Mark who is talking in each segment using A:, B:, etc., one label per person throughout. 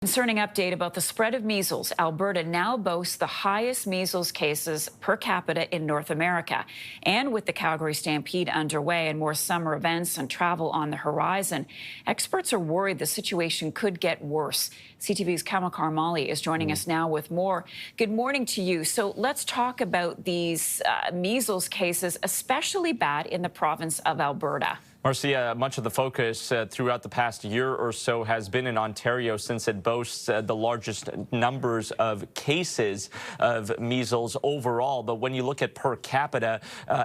A: Concerning update about the spread of measles, Alberta now boasts the highest measles cases per capita in North America. And with the Calgary Stampede underway and more summer events and travel on the horizon, experts are worried the situation could get worse. CTV's Karamali is joining us now with more. Good morning to you. So let's talk about these measles cases, especially bad in the province of Alberta.
B: Marcia, much of the focus throughout the past year or so has been in Ontario, since it boasts the largest numbers of cases of measles overall. But when you look at per capita,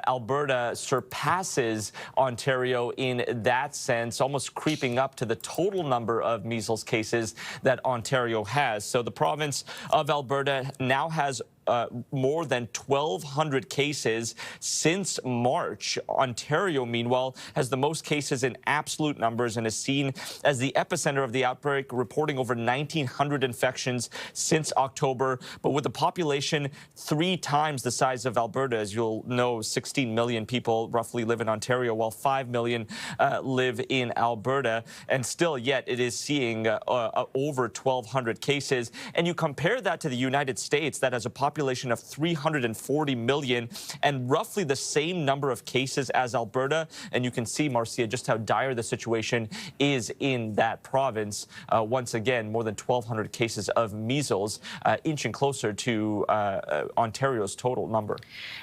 B: Alberta surpasses Ontario in that sense, almost creeping up to the total number of measles cases that Ontario has. So the province of Alberta now has more than 1,200 cases since March. Ontario, meanwhile, has the most cases in absolute numbers and is seen as the epicenter of the outbreak, reporting over 1,900 infections since October. But with a population 3 times the size of Alberta, as you'll know, 16 million people roughly live in Ontario, while 5 million live in Alberta. And still, yet, it is seeing over 1,200 cases. And you compare that to the United States, that has a population of 340 million and roughly the same number of cases as Alberta. And you can see, Marcia, just how dire the situation is in that province. Once again, more than 1,200 cases of measles, inching closer to Ontario's total number.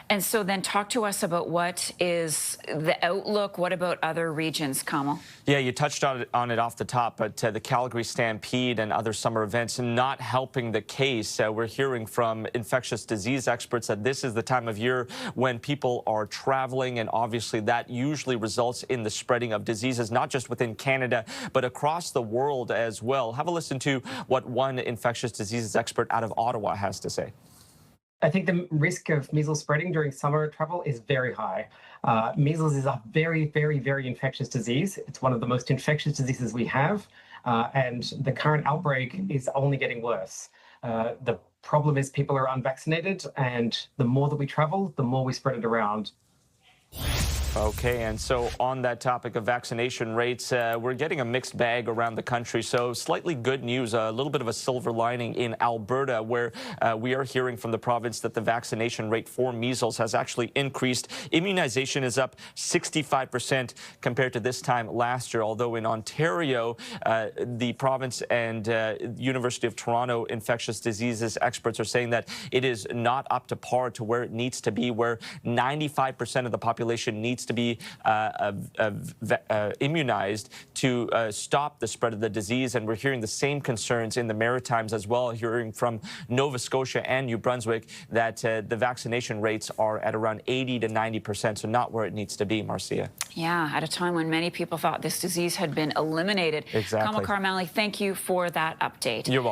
A: And so then talk to us about what is the outlook. What about other regions, Kamil?
B: Yeah, you touched on it off the top, but the Calgary Stampede and other summer events not helping the case. We're hearing from infectious disease experts that this is the time of year when people are traveling, and obviously that usually results in the spreading of diseases, not just within Canada, but across the world as well. Have a listen to what one infectious diseases expert out of Ottawa has to say.
C: I think the risk of measles spreading during summer travel is very high. Measles is a very, very, very infectious disease. It's one of the most infectious diseases we have, and the current outbreak is only getting worse. The problem is people are unvaccinated, and the more that we travel, the more we spread it around.
B: Okay, and so on that topic of vaccination rates, we're getting a mixed bag around the country. So slightly good news, a little bit of a silver lining in Alberta, where we are hearing from the province that the vaccination rate for measles has actually increased. Immunization is up 65% compared to this time last year, although in Ontario, the province and University of Toronto infectious diseases experts are saying that it is not up to par to where it needs to be, where 95% of the population needs to be immunized to stop the spread of the disease. And we're hearing the same concerns in the Maritimes as well, hearing from Nova Scotia and New Brunswick that the vaccination rates are at around 80 to 90%, so not where it needs to be, Marcia.
A: Yeah, at a time when many people thought this disease had been eliminated.
B: Exactly.
A: Kamil, thank you for that update.
B: You're welcome.